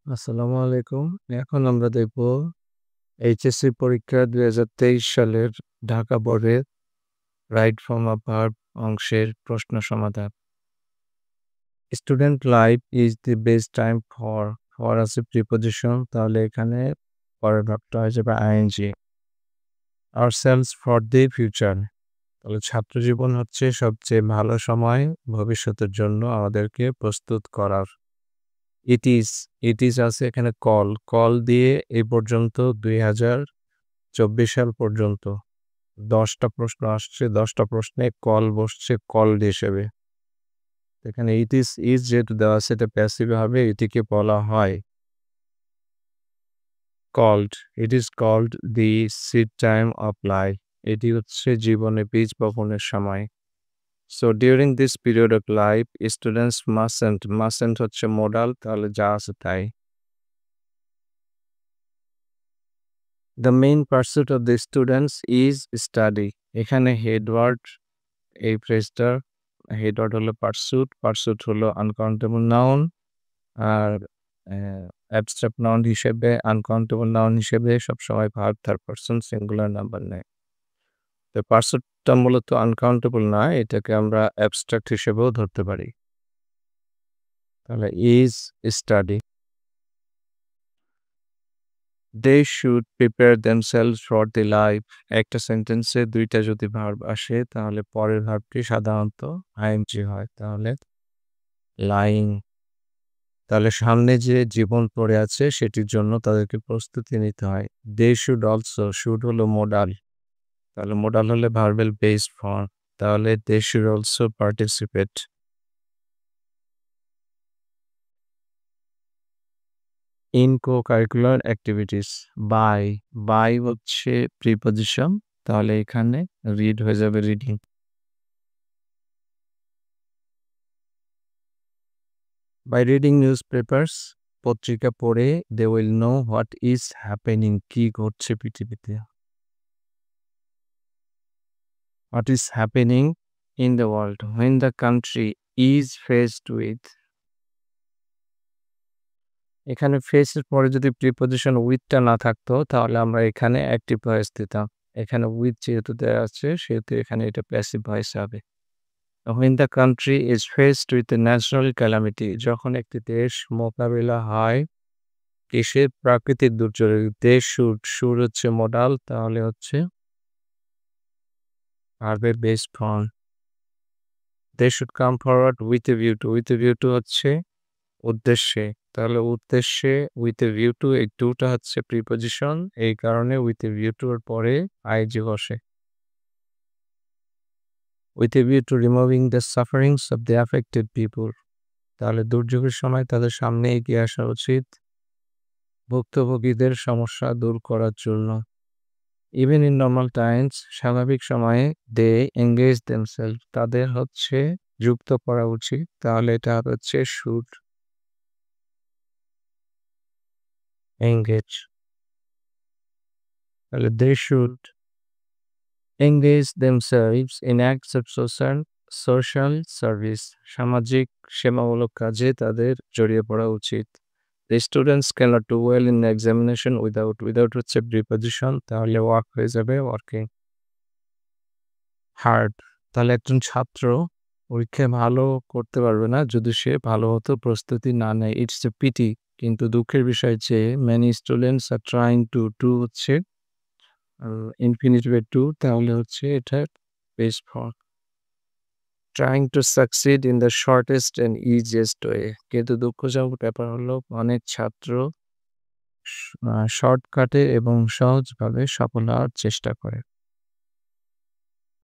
আসসালামু আলাইকুম। এখন আমরা দেখব এইচএসসি পরীক্ষা ২০২৩ সালের ঢাকা বোর্ডের রাইট ফর্ম অফ ভার্ব অংশের প্রশ্ন সমাধান। Student life is the best time for আছে প্রিপোজিশন, তাহলে এখানে পরের ভার্বটা হয়ে যাবে আইএনজি। আওরসেলভস ফর দি ফিউচার, তাহলে ছাত্র জীবন হচ্ছে সবচেয়ে ভালো সময় ভবিষ্যতের জন্য আমাদেরকে প্রস্তুত করার। ইট ইজ আছে এখানে কল দিয়ে এই পর্যন্ত ২০২৪ সাল পর্যন্ত ১০টা প্রশ্ন আসছে, 10টা প্রশ্নে কল বসছে কল্ড হিসেবে। এখানে ইজ যেহেতু দেওয়া আছে এটা প্যাসিভ হবে, এটিকে বলা হয় called. It is called the seed time of life, এটি হচ্ছে জীবনে বীজ বপনের সময়। So during this period of life students mustn't হচ্ছে মোডাল, তাহলে যা আছে তাই। The main pursuit of the students is study, এখানে হেডওয়ার্ড এই ফ্রেজটার হেডওয়ার্ড হলো পার্সুট হলো আনকাউন্টেবল নাউন, আর অ্যাবস্ট্রাক্ট নাউন হিসেবে আনকাউন্টেবল নাউন হিসেবে সবসময় verb third person singular number নেয়। তো পার্সুটটা মূলত আনকাউন্টেবল না, এটাকে আমরা অ্যাবস্ট্রাক্ট হিসেবেও ধরতে পারি। তাহলে is study. They should prepare themselves for the life, একটা সেন্টেন্সে দুইটা যদি ভার্ব আসে তাহলে পরের ভার্বটি সাধারণত আইএনজি হয়, তাহলে লাইং। তাহলে সামনে যে জীবন পড়ে আছে সেটির জন্য তাদেরকে প্রস্তুতি নিতে হয়। দে শুড অলসো, শুড হলো মোডাল, তাহলে মোডাল হলে ভার্বেল বেসড ফর্ম, তাহলে they should also participate. In co curricular activities, by হচ্ছে প্রিপোজিশন, তাহলে এখানে রিড হয়ে যাবে reading. By reading newspapers, পত্রিকা পড়ে they will know what is happening, কি ঘটছে পৃথিবীতে। What is happening in the world when the country is faced with, এখানে ফেসের পরে যদি প্রিপোজিশন উইথটা না থাকতো তাহলে আমরা এখানে অ্যাক্টিভ ভয়েস দিতাম। এখানে উইথ যেহেতু দেওয়া আছে সেহেতু এখানে এটা প্যাসিভ ভয়েস হবে। When the country is faced with a natural calamity, যখন একটি দেশ মোকাবিলা হয় কিসের, প্রাকৃতিক দুর্যোগে। দেশ শুড হচ্ছে মোডাল, তাহলে হচ্ছে ভার্বের base form. They should come forward with a view to হচ্ছে উদ্দেশ্যে, তাহলে উদ্দেশ্যে উইথ এ ভিউ টু, এই টুটা হচ্ছে প্রিপোজিশন, এই কারণে উইথ এ ভিউ টু এর পরে আইজি বসে। With a view two removing the sufferings of the affected পিপুল, তাহলে দুর্যোগের সময় তাদের সামনে এগিয়ে আসা উচিত ভুক্তভোগীদের সমস্যা দূর করার জন্য। ইভেন ইন নর্মাল টাইমস, স্বাভাবিক সময়ে দে এঙ্গেজ দেমসেলফ, তাদের হচ্ছে যুক্ত করা উচিত, তাহলে এটা হচ্ছে শুড এঙ্গেজ, তাহলে they should engage themselves in acts of social service, সামাজিক সেবামূলক কাজে তাদের জড়িয়ে পড়া উচিত। The students cannot do well in the examination without হচ্ছে প্রিপোজিশন, তাহলে ওয়ার্ক হয়ে যাবে ওয়ার্কিং। হার্ড, তাহলে একজন ছাত্র পরীক্ষায় ভালো করতে পারবে না যদি সে ভালো মতো প্রস্তুতি না নেয়। ইটস এ পিটি, কিন্তু দুঃখের বিষয় যে many students are trying to হচ্ছে ইনফিনিটিভ টু, তাহলে হচ্ছে এটা base form. Trying to succeed in the shortest and easiest way, কিন্তু দুঃখজনক ব্যাপার হলো অনেক ছাত্র শর্টকাটে এবং সহজভাবে সফল হওয়ার চেষ্টা করে।